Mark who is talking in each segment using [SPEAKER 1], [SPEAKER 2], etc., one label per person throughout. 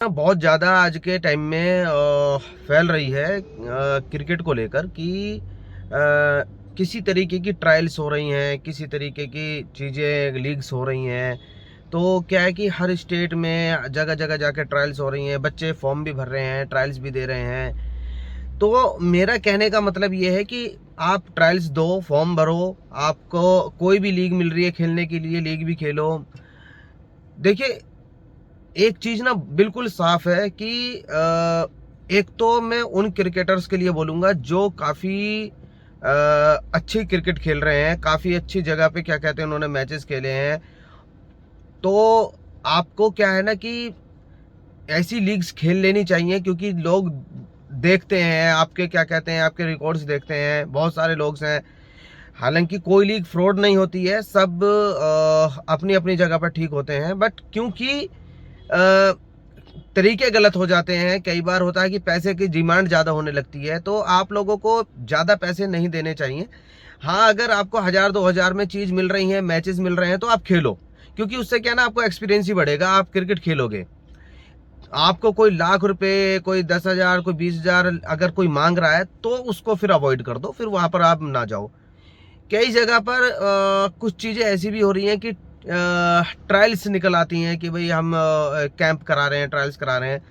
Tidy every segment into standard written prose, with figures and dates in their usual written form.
[SPEAKER 1] बहुत ज़्यादा आज के टाइम में फैल रही है क्रिकेट को लेकर कि किसी तरीके की ट्रायल्स हो रही हैं, किसी तरीके की चीज़ें लीग्स हो रही हैं। तो क्या है कि हर स्टेट में जगह जगह जाके ट्रायल्स हो रही हैं, बच्चे फॉर्म भी भर रहे हैं, ट्रायल्स भी दे रहे हैं। तो मेरा कहने का मतलब ये है कि आप ट्रायल्स दो, फॉर्म भरो, आपको कोई भी लीग मिल रही है खेलने के लिए, लीग भी खेलो। देखिए, एक चीज ना बिल्कुल साफ है कि एक तो मैं उन क्रिकेटर्स के लिए बोलूंगा जो काफी अच्छी क्रिकेट खेल रहे हैं, काफी अच्छी जगह पे क्या कहते हैं उन्होंने मैचेस खेले हैं। तो आपको क्या है ना कि ऐसी लीग्स खेल लेनी चाहिए, क्योंकि लोग देखते हैं आपके क्या कहते हैं, आपके रिकॉर्ड्स देखते हैं, बहुत सारे लोग हैं। हालांकि कोई लीग फ्रॉड नहीं होती है, सब अपनी अपनी जगह पर ठीक होते हैं, बट क्योंकि तरीके गलत हो जाते हैं, कई बार होता है कि पैसे की डिमांड ज़्यादा होने लगती है, तो आप लोगों को ज़्यादा पैसे नहीं देने चाहिए। हाँ, अगर आपको 1000-2000 में चीज़ मिल रही है, मैचेस मिल रहे हैं, तो आप खेलो, क्योंकि उससे क्या ना आपको एक्सपीरियंस ही बढ़ेगा, आप क्रिकेट खेलोगे। आपको कोई लाख रुपए, कोई 10,000, कोई 20,000 अगर कोई मांग रहा है, तो उसको फिर अवॉइड कर दो, फिर वहां पर आप ना जाओ। कई जगह पर कुछ चीज़ें ऐसी भी हो रही हैं कि ट्रायल्स निकल आती हैं कि भाई हम कैंप करा रहे हैं, ट्रायल्स करा रहे हैं।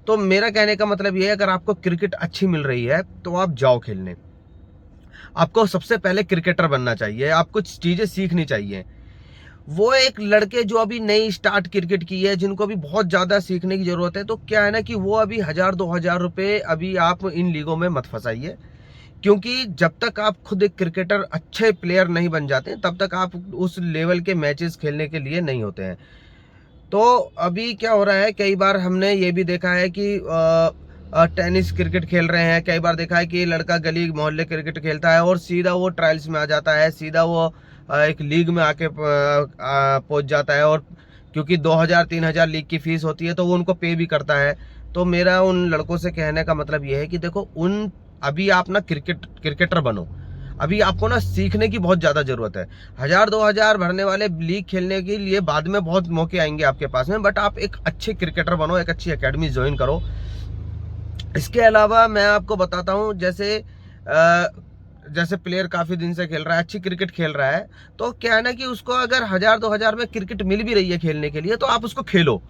[SPEAKER 1] तो मेरा कहने का मतलब ये है, अगर आपको क्रिकेट अच्छी मिल रही है तो आप जाओ खेलने। आपको सबसे पहले क्रिकेटर बनना चाहिए, आप कुछ चीज़ें सीखनी चाहिए। वो एक लड़के जो अभी नई स्टार्ट क्रिकेट की है, जिनको अभी बहुत ज़्यादा सीखने की ज़रूरत है, तो क्या है ना कि वो अभी 1000-2000 रुपये अभी आप इन लीगों में मत फंसाइए। क्योंकि जब तक आप खुद एक क्रिकेटर अच्छे प्लेयर नहीं बन जाते, तब तक आप उस लेवल के मैचेस खेलने के लिए नहीं होते हैं। तो अभी क्या हो रहा है, कई बार हमने ये भी देखा है कि टेनिस क्रिकेट खेल रहे हैं, कई बार देखा है कि लड़का गली मोहल्ले क्रिकेट खेलता है और सीधा वो ट्रायल्स में आ जाता है, सीधा वो एक लीग में आके पहुंच जाता है। और क्योंकि 2000-3000 लीग की फीस होती है, तो वो उनको पे भी करता है। तो मेरा उन लड़कों से कहने का मतलब ये है कि देखो, उन अभी आप ना क्रिकेटर बनो। अभी आपको ना सीखने की बहुत ज्यादा जरूरत है। 1000-2000 भरने वाले लीग खेलने के लिए बाद में बहुत मौके आएंगे आपके पास में, बट आप एक अच्छे क्रिकेटर बनो, एक अच्छी एकेडमी ज्वाइन करो। इसके अलावा मैं आपको बताता हूँ, जैसे प्लेयर काफी दिन से खेल रहा है, अच्छी क्रिकेट खेल रहा है, तो क्या है ना कि उसको अगर 1000-2000 में क्रिकेट मिल भी रही है खेलने के लिए, तो आप उसको खेलो,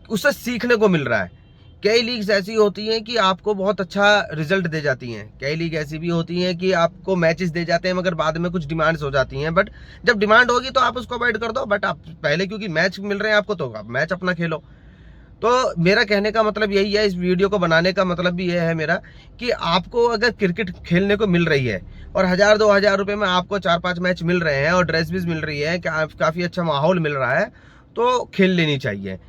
[SPEAKER 1] उससे सीखने को मिल रहा है। कई लीग्स ऐसी होती हैं कि आपको बहुत अच्छा रिजल्ट दे जाती हैं, कई लीग ऐसी भी होती हैं कि आपको मैचेस दे जाते हैं, मगर बाद में कुछ डिमांड्स हो जाती हैं। बट जब डिमांड होगी तो आप उसको अवॉइड कर दो, बट आप पहले क्योंकि मैच मिल रहे हैं आपको, तो आप मैच अपना खेलो। तो मेरा कहने का मतलब यही है, इस वीडियो को बनाने का मतलब भी यह है मेरा, कि आपको अगर क्रिकेट खेलने को मिल रही है और 1000-2000 रुपए में आपको 4-5 मैच मिल रहे हैं और ड्रेस भी मिल रही है, काफी अच्छा माहौल मिल रहा है, तो खेल लेनी चाहिए।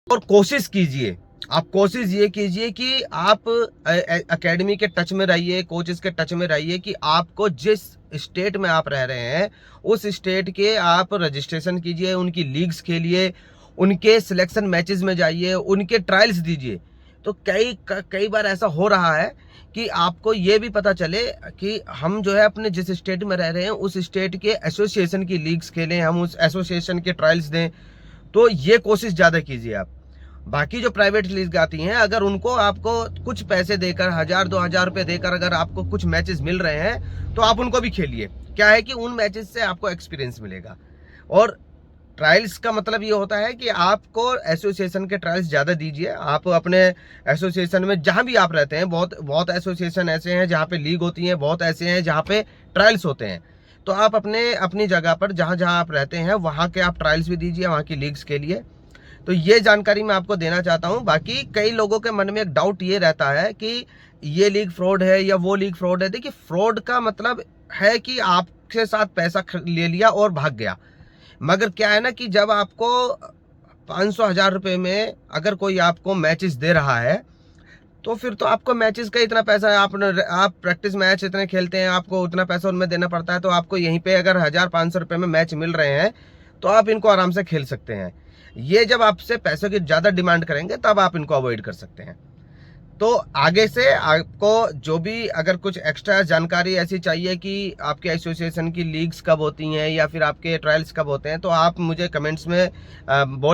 [SPEAKER 1] और कोशिश कीजिए, आप कोशिश ये कीजिए कि आप एकेडमी के टच में रहिए, कोचेस के टच में रहिए, कि आपको जिस स्टेट में आप रह रहे हैं उस स्टेट के आप रजिस्ट्रेशन कीजिए, उनकी लीग्स खेलिए, उनके सिलेक्शन मैचेस में जाइए, उनके ट्रायल्स दीजिए। तो कई बार ऐसा हो रहा है कि आपको ये भी पता चले कि हम जो है अपने जिस स्टेट में रह रहे हैं उस स्टेट के एसोसिएशन की लीग्स खेलें, हम उस एसोसिएशन के ट्रायल्स दें। तो ये कोशिश ज्यादा कीजिए आप। बाकी जो प्राइवेट लीग आती हैं, अगर उनको आपको कुछ पैसे देकर, 1000-2000 रुपए देकर अगर आपको कुछ मैचेस मिल रहे हैं, तो आप उनको भी खेलिए। क्या है कि उन मैचेस से आपको एक्सपीरियंस मिलेगा। और ट्रायल्स का मतलब ये होता है कि आपको एसोसिएशन के ट्रायल्स ज्यादा दीजिए। आप अपने एसोसिएशन में जहां भी आप रहते हैं, बहुत बहुत एसोसिएशन ऐसे हैं जहां पे लीग होती है, बहुत ऐसे हैं जहां पे ट्रायल्स होते हैं। तो आप अपने अपनी जगह पर जहां जहां आप रहते हैं वहां के आप ट्रायल्स भी दीजिए, वहां की लीग्स के लिए। तो ये जानकारी मैं आपको देना चाहता हूं। बाकी कई लोगों के मन में एक डाउट ये रहता है कि ये लीग फ्रॉड है या वो लीग फ्रॉड है। देखिए, फ्रॉड का मतलब है कि आपके साथ पैसा ले लिया और भाग गया। मगर क्या है ना कि जब आपको 500-1000 रुपए में अगर कोई आपको मैचेस दे रहा है, तो फिर तो आपको मैचेस का इतना पैसा है, आप प्रैक्टिस मैच इतने खेलते हैं, आपको उतना पैसा उनमें देना पड़ता है। तो आपको यहीं पे अगर 1500 रुपए में मैच मिल रहे हैं, तो आप इनको आराम से खेल सकते हैं। ये जब आपसे पैसों की ज्यादा डिमांड करेंगे, तब आप इनको अवॉइड कर सकते हैं। तो आगे से आपको जो भी अगर कुछ एक्स्ट्रा जानकारी ऐसी चाहिए कि आपके एसोसिएशन की लीग्स कब होती हैं या फिर आपके ट्रायल्स कब होते हैं, तो आप मुझे कमेंट्स में बोल